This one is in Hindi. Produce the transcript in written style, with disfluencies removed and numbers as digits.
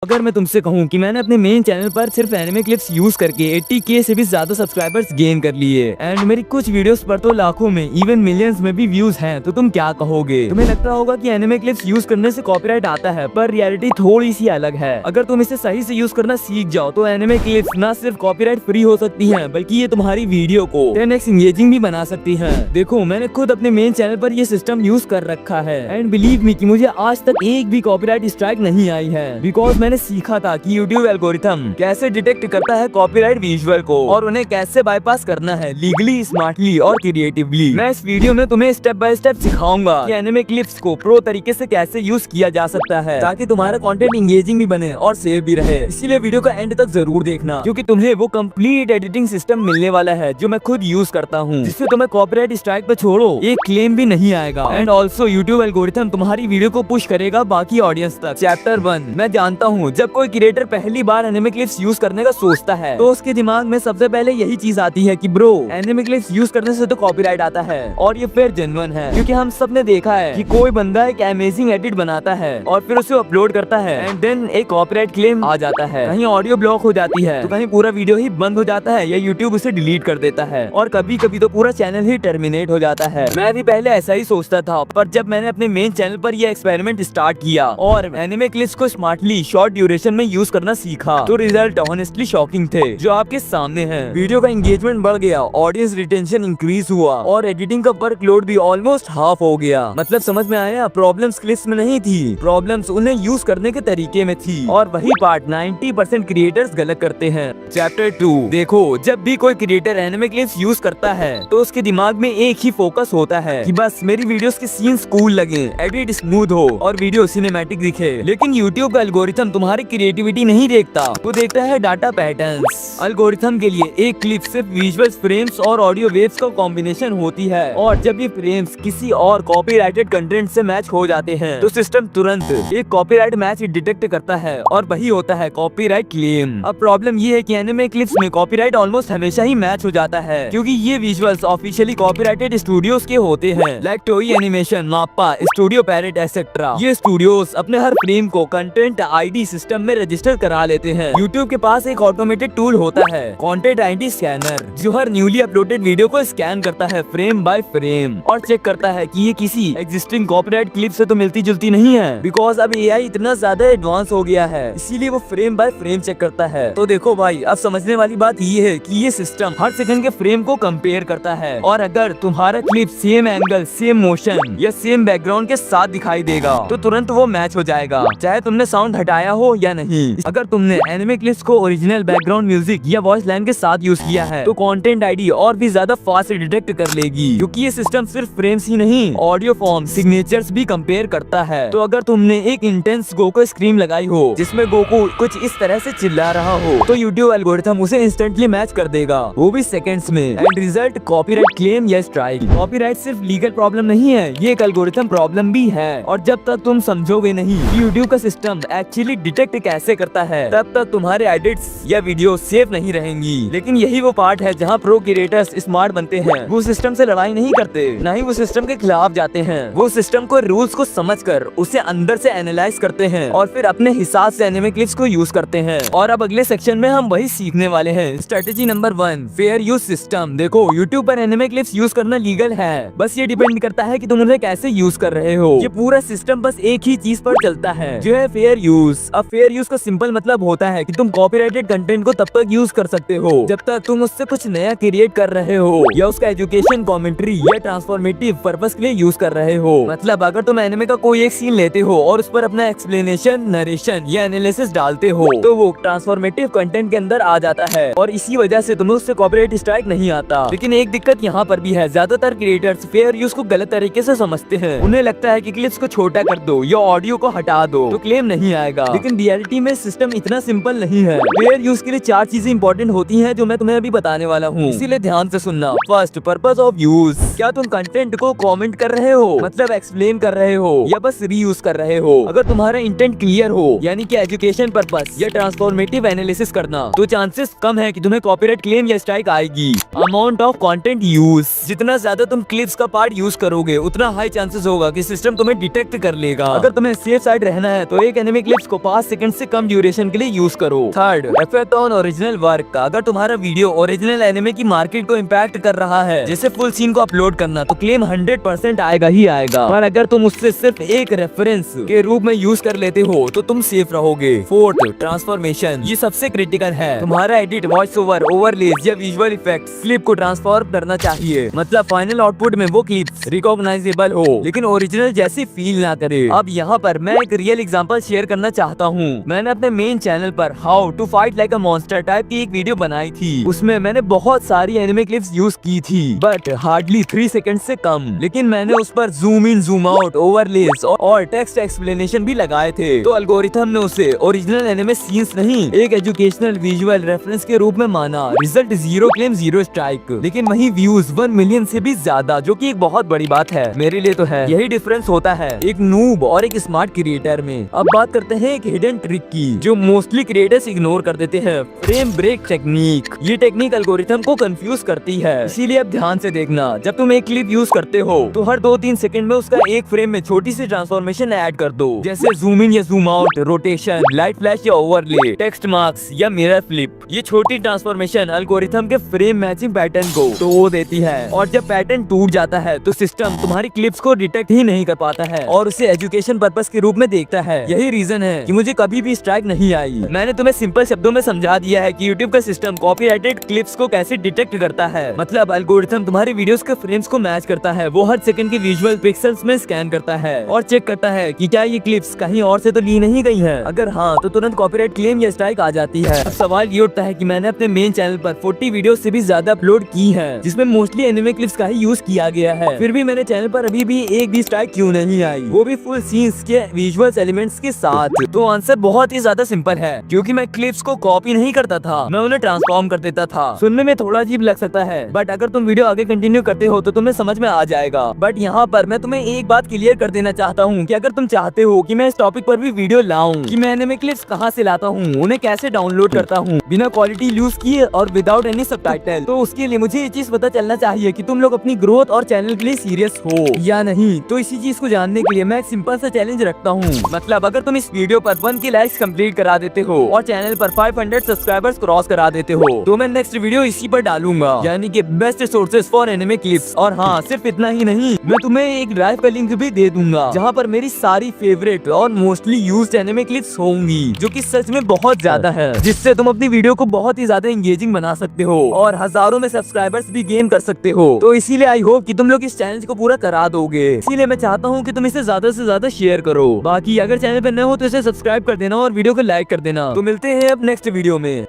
अगर मैं तुमसे कहूं कि मैंने अपने मेन चैनल पर सिर्फ एनिमे क्लिप्स यूज करके 80K से भी ज्यादा सब्सक्राइबर्स गेन कर लिए एंड मेरी कुछ वीडियोस पर तो लाखों में इवन मिलियंस में भी व्यूज हैं, तो तुम क्या कहोगे? तुम्हें लगता होगा कि एनिमे क्लिप्स यूज करने से कॉपीराइट आता है, पर रियलिटी थोड़ी सी अलग है। अगर तुम इसे सही से यूज करना सीख जाओ तो एनिमे क्लिप्स न सिर्फ कॉपीराइट फ्री हो सकती है, बल्कि ये तुम्हारी वीडियो को 10x इंगेजिंग भी बना सकती है। देखो, मैंने खुद अपने मेन चैनल पर ये सिस्टम यूज कर रखा है एंड बिलीव मी कि मुझे आज तक एक भी कॉपीराइट स्ट्राइक नहीं आई है, बिकॉज मैंने सीखा था YouTube एल्गोरिथम कैसे डिटेक्ट करता है कॉपीराइट विजुअल को और उन्हें कैसे बाईपास करना है लीगली, स्मार्टली और क्रिएटिवली। मैं इस वीडियो में तुम्हें स्टेप बाय स्टेप सिखाऊंगा कि एनिमे क्लिप्स को प्रो तरीके से कैसे यूज किया जा सकता है ताकि तुम्हारा कंटेंट इंगेजिंग भी बने और सेव भी रहे। इसीलिए वीडियो का एंड तक जरूर देखना, क्योंकि तुम्हें वो कंप्लीट एडिटिंग सिस्टम मिलने वाला है जो मैं खुद यूज करता हूँ, जिससे तुम्हें कॉपीराइट स्ट्राइक पे छोड़ो एक क्लेम भी नहीं आएगा। एंड ऑल्सो YouTube एल्गोरिथम तुम्हारी वीडियो को पुश करेगा बाकी ऑडियंस तक। चैप्टर 1, मैं जानता हूँ जब कोई क्रिएटर पहली बार एनिमे क्लिप्स यूज करने का सोचता है तो उसके दिमाग में सबसे पहले यही चीज आती है कि ब्रो, एनिमे क्लिप्स यूज करने से तो कॉपीराइट आता है। और ये फिर जेन्युइन है, क्योंकि हम सब ने देखा है कि कोई बंदा एक अमेजिंग एडिट बनाता है और फिर उसे अपलोड करता है एंड देन एक कॉपीराइट क्लेम आ जाता है। कहीं ऑडियो ब्लॉक हो जाती है तो कहीं पूरा वीडियो ही बंद हो जाता है या YouTube उसे डिलीट कर देता है और कभी कभी तो पूरा चैनल ही टर्मिनेट हो जाता है। मैं भी पहले ऐसा ही सोचता था, पर जब मैंने अपने मेन चैनल पर यह एक्सपेरिमेंट स्टार्ट किया और एनिमे क्लिप्स को स्मार्टली शॉर्ट ड्यूरेशन में यूज करना सीखा तो रिजल्ट ऑनेस्टली शॉकिंग थे, जो आपके सामने हैं। वीडियो का एंगेजमेंट बढ़ गया, ऑडियंस रिटेंशन इंक्रीज हुआ और एडिटिंग का वर्कलोड भी ऑलमोस्ट हाफ हो गया। मतलब समझ में आया? प्रॉब्लम्स क्लिप्स में नहीं थी, प्रॉब्लम्स उन्हें यूज करने के तरीके में थी और वही पार्ट 90% क्रिएटर्स गलत करते हैं। चैप्टर 2, देखो, जब भी कोई क्रिएटर एनिमे क्लिप्स यूज करता है तो उसके दिमाग में एक ही फोकस होता है कि बस मेरी वीडियोस के सीन्स कूल लगे, एडिट स्मूथ हो और वीडियो सिनेमैटिक दिखे। लेकिन YouTube का एल्गोरिथम तुम्हारी क्रिएटिविटी नहीं देखता, वो देखता है डाटा पैटर्न्स। एल्गोरिथम के लिए एक क्लिप सिर्फ विजुअल फ्रेम्स और ऑडियो वेव्स का कॉम्बिनेशन होती है और जब ये फ्रेम्स किसी और कॉपीराइटेड कंटेंट से मैच हो जाते हैं तो सिस्टम तुरंत एक कॉपीराइट मैच डिटेक्ट करता है और वही होता है कॉपीराइट क्लेम। अब प्रॉब्लम ये है कि एनिमे क्लिप्स में कॉपीराइट ऑलमोस्ट हमेशा ही मैच हो जाता है, क्योंकि ये विजुअल्स ऑफिशियली कॉपीराइटेड स्टूडियोज के होते हैं, लाइक टोई एनिमेशन, माप्पा, स्टूडियो पैरेट एक्सेट्रा। ये स्टूडियोज अपने हर फ्रेम को कंटेंट आईडी सिस्टम में रजिस्टर करा लेते हैं। YouTube के पास एक ऑटोमेटेड टूल होता है, कंटेंट आईडी स्कैनर, जो हर न्यूली अपलोडेड वीडियो को स्कैन करता है फ्रेम बाय फ्रेम और चेक करता है कि ये किसी एग्जिस्टिंग कॉपीराइट क्लिप से तो मिलती जुलती नहीं है, बिकॉज अब AI इतना ज्यादा एडवांस हो गया है, इसीलिए वो फ्रेम बाय फ्रेम चेक करता है। तो देखो भाई, अब समझने वाली बात ये है कि ये सिस्टम हर सेकंड के फ्रेम को कंपेयर करता है और अगर तुम्हारा clip same angle, same motion या सेम बैकग्राउंड के साथ दिखाई देगा तो तुरंत वो मैच हो जाएगा, चाहे तुमने साउंड हटाया हो या नहीं। अगर तुमने एनिमे क्लिप्स को ओरिजिनल बैकग्राउंड म्यूजिक या वॉइस लाइन के साथ यूज किया है तो कंटेंट आईडी और भी ज्यादा फास्ट डिटेक्ट कर लेगी, क्योंकि ये सिस्टम सिर्फ फ्रेम्स ही नहीं, ऑडियो फॉर्म, सिग्नेचर्स भी कंपेयर करता है। तो अगर तुमने एक इंटेंस गोकू स्क्रीम लगाई हो जिसमें गोकू कुछ इस तरह से चिल्ला रहा हो तो YouTube एल्गोरिथम उसे इंस्टेंटली मैच कर देगा, वो भी सेकंड्स में। एंड रिजल्ट कॉपीराइट क्लेम या स्ट्राइक। कॉपीराइट सिर्फ लीगल प्रॉब्लम नहीं है, ये एक एल्गोरिथम प्रॉब्लम भी है और जब तक तुम समझोगे नहीं कि YouTube का सिस्टम एक्चुअली डिटेक्ट कैसे करता है तब तक तुम्हारे एडिट्स या वीडियो सेफ नहीं रहेंगी। लेकिन यही वो पार्ट है जहाँ प्रो क्रिएटर्स स्मार्ट बनते हैं। वो सिस्टम से लड़ाई नहीं करते, ना ही वो सिस्टम के खिलाफ जाते हैं। वो सिस्टम को रूल्स को समझकर उसे अंदर से एनालाइज करते हैं और फिर अपने हिसाब से एनिमे क्लिप्स को यूज करते हैं। और अब अगले सेक्शन में हम वही सीखने वाले हैं। Strategy number 1, fair use system. देखो, YouTube पर एनिमे क्लिप्स यूज करना लीगल है, बस ये डिपेंड करता है कि तुम उन्हें कैसे यूज कर रहे हो। ये पूरा सिस्टम बस एक ही चीज पर चलता है, जो है फेयर यूज। अब फेयर यूज का सिंपल मतलब होता है कि तुम कॉपीराइटेड कंटेंट को तब तक यूज कर सकते हो जब तक तुम उससे कुछ नया क्रिएट कर रहे हो या उसका एजुकेशन, कमेंट्री या ट्रांसफॉर्मेटिव पर्पस के लिए यूज कर रहे हो। मतलब अगर तुम एनिमे का कोई एक सीन लेते हो और उस पर अपना एक्सप्लेनेशन, नरेशन या एनालिसिस डालते हो तो वो ट्रांसफॉर्मेटिव कंटेंट के अंदर आ जाता है और इसी वजह से तुम्हें उससे कॉपीराइट स्ट्राइक नहीं आता। लेकिन एक दिक्कत यहाँ पर भी है, ज्यादातर क्रिएटर्स फेयर यूज को गलत तरीके से समझते हैं। उन्हें लगता है कि क्लिप्स को छोटा कर दो या ऑडियो को हटा दो तो क्लेम नहीं आएगा, लेकिन रियलिटी में सिस्टम इतना सिंपल नहीं है। फेयर यूज के लिए 4 चीजें इंपॉर्टेंट होती हैं जो मैं तुम्हें अभी बताने वाला हूँ, इसीलिए ध्यान से सुनना। First, purpose of use. क्या तुम कंटेंट को कमेंट कर रहे हो, मतलब एक्सप्लेन कर रहे हो, या बस रीयूज कर रहे हो? अगर तुम्हारा इंटेंट क्लियर हो, यानी कि एजुकेशन पर्पस या ट्रांसफॉर्मेटिव एनालिसिस करना, तो चांसेस कम है कि तुम्हें कॉपीराइट क्लेम या स्ट्राइक आएगी। Amount of content use. जितना ज्यादा तुम क्लिप्स का पार्ट यूज करोगे उतना हाई चांसेस होगा कि सिस्टम तुम्हें डिटेक्ट कर लेगा। अगर तुम्हें सेफ साइड रहना है तो एक एनिमे क्लिप्स को 5 सेकंड से कम ड्यूरेशन के लिए यूज करो। Third, effect on original work. अगर तुम्हारा वीडियो ओरिजिनल एनिमे की मार्केट को इम्पैक्ट कर रहा है, जैसे फुल सीन को अपलोड करना, तो क्लेम 100% आएगा ही आएगा। पर अगर तुम उससे सिर्फ एक रेफरेंस के रूप में यूज कर लेते हो तो तुम सेफ रहोगे। Fourth, transformation. ये सबसे क्रिटिकल है। तुम्हारा एडिट, वॉइस ओवर, ओवरलेज या विजुअल इफेक्ट्स क्लिप को ट्रांसफॉर्म करना चाहिए, मतलब फाइनल आउटपुट में वो क्लिप्स रिकॉग्नाइजेबल हो लेकिन ओरिजिनल जैसी फील ना करे। अब यहाँ पर मैं एक रियल एग्जांपल शेयर करना चाहता हूँ। मैंने अपने मेन चैनल पर how to fight like a monster type की एक वीडियो बनाई थी। उसमें मैंने बहुत सारी एनिमे क्लिप्स यूज की थी, बट हार्डली 3 सेकंड से कम। लेकिन मैंने उस पर zoom in, zoom out, overlays और टेक्स्ट एक्सप्लेनेशन भी लगाए थे। तो एल्गोरिथम ने उसे ओरिजिनल एनिमे सीन्स नहीं, एक एजुकेशनल विजुअल रेफरेंस के रूप में माना। Result 0 claim 0 strike. लेकिन वही व्यूज 1 मिलियन से भी ज्यादा, जो कि एक बहुत बड़ी बात है मेरे लिए तो है। यही डिफरेंस होता है एक नूब और एक स्मार्ट क्रिएटर में। अब बात करते हैं एक हिडन ट्रिक की, जो मोस्टली क्रिएटर्स इग्नोर कर देते हैं, फ्रेम ब्रेक टेक्निक। ये टेक्निक एल्गोरिथम को कंफ्यूज करती है, इसीलिए अब ध्यान से देखना। जब तुम एक क्लिप यूज करते हो तो हर 2-3 सेकंड में उसका एक फ्रेम में छोटी सी ट्रांसफॉर्मेशन ऐड कर दो, जैसे जूम इन या zoom out, rotation, light flash या ओवरले, टेक्स्ट मार्क्स या मिरर फ्लिप। ये छोटी ट्रांसफॉर्मेशन एल्गोरिथम के फ्रेम मैचिंग पैटर्न को तोड़ देती है, और जब पैटर्न टूट जाता है तो सिस्टम तुम्हारी क्लिप्स को डिटेक्ट ही नहीं कर पाता है और उसे एजुकेशन पर्पस के रूप में देखता है। यही रीजन है कि मुझे कभी भी स्ट्राइक नहीं आई। मैंने तुम्हें सिंपल शब्दों में समझा दिया है कि यूट्यूब का सिस्टम कॉपीराइटेड क्लिप्स को कैसे डिटेक्ट करता है। मतलब एल्गोरिथम तुम्हारे वीडियोस के फ्रेम्स को मैच करता है, वो हर सेकंड के विजुअल पिक्सेल्स में स्कैन करता है और चेक करता है कि क्या ये क्लिप्स कहीं और से तो ली नहीं गई है। अगर हाँ, तो तुरंत कॉपीराइट क्लेम या स्ट्राइक आ जाती है। अब सवाल ये उठता है कि मैंने अपने मेन चैनल पर 40 वीडियो से भी ज्यादा अपलोड की है, जिसमें मोस्टली एनिमे क्लिप्स का ही यूज किया गया है, फिर भी मेरे चैनल पर अभी भी एक भी स्ट्राइक क्यों नहीं आई, वो भी फुल सीन्स के विजुअल्स एलिमेंट्स के साथ। तो आंसर बहुत ही ज्यादा सिंपल है, क्योंकि मैं क्लिप्स को कॉपी नहीं करता था, मैं उन्हें ट्रांसफॉर्म कर देता था। सुनने में थोड़ा अजीब लग सकता है, बट अगर तुम वीडियो आगे कंटिन्यू करते हो तो तुम्हें समझ में आ जाएगा। बट यहाँ पर मैं तुम्हें एक बात क्लियर कर देना चाहता हूँ कि अगर तुम चाहते हो कि मैं इस टॉपिक पर भी वीडियो लाऊं कि मैं एनिमे क्लिप्स कहाँ से लाता हूँ, उन्हें कैसे डाउनलोड करता हूँ बिना क्वालिटी यूज किए और विदाउट एनी सबटाइटल, तो उसके लिए मुझे ये चीज पता चलना चाहिए कि तुम लोग अपनी ग्रोथ और चैनल के लिए सीरियस हो या नहीं। तो इसी चीज को जानने के लिए मैं एक सिंपल सा चैलेंज रखता हूँ। मतलब अगर तुम इस वीडियो पर 1K लाइक्स कंप्लीट करा देते हो और चैनल पर 500 सब्सक्राइबर्स क्रॉस करा देते हो, तो मैं नेक्स्ट वीडियो इसी पर डालूंगा, यानी कि best sources for anime clips. और हाँ, सिर्फ इतना ही नहीं, मैं तुम्हें एक ड्राइव का लिंक भी दे दूंगा, जहाँ पर मेरी सारी फेवरेट और मोस्टली यूज्ड एनिमे क्लिप्स होंगी, जो कि सच में बहुत ज्यादा है, जिससे तुम अपनी वीडियो को बहुत ही ज्यादा एंगेजिंग बना सकते हो और हजारों में सब्सक्राइबर्स भी गेन कर सकते हो। तो इसीलिए आई होप कि तुम लोग इस चैलेंज को पूरा करा दोगे। इसीलिए मैं चाहता हूँ कि तुम इसे ज्यादा से ज्यादा शेयर करो। बाकी अगर चैनल पर नए हो तो इसे सब्सक्राइब कर देना और वीडियो को लाइक कर देना। तो मिलते हैं अब नेक्स्ट वीडियो में।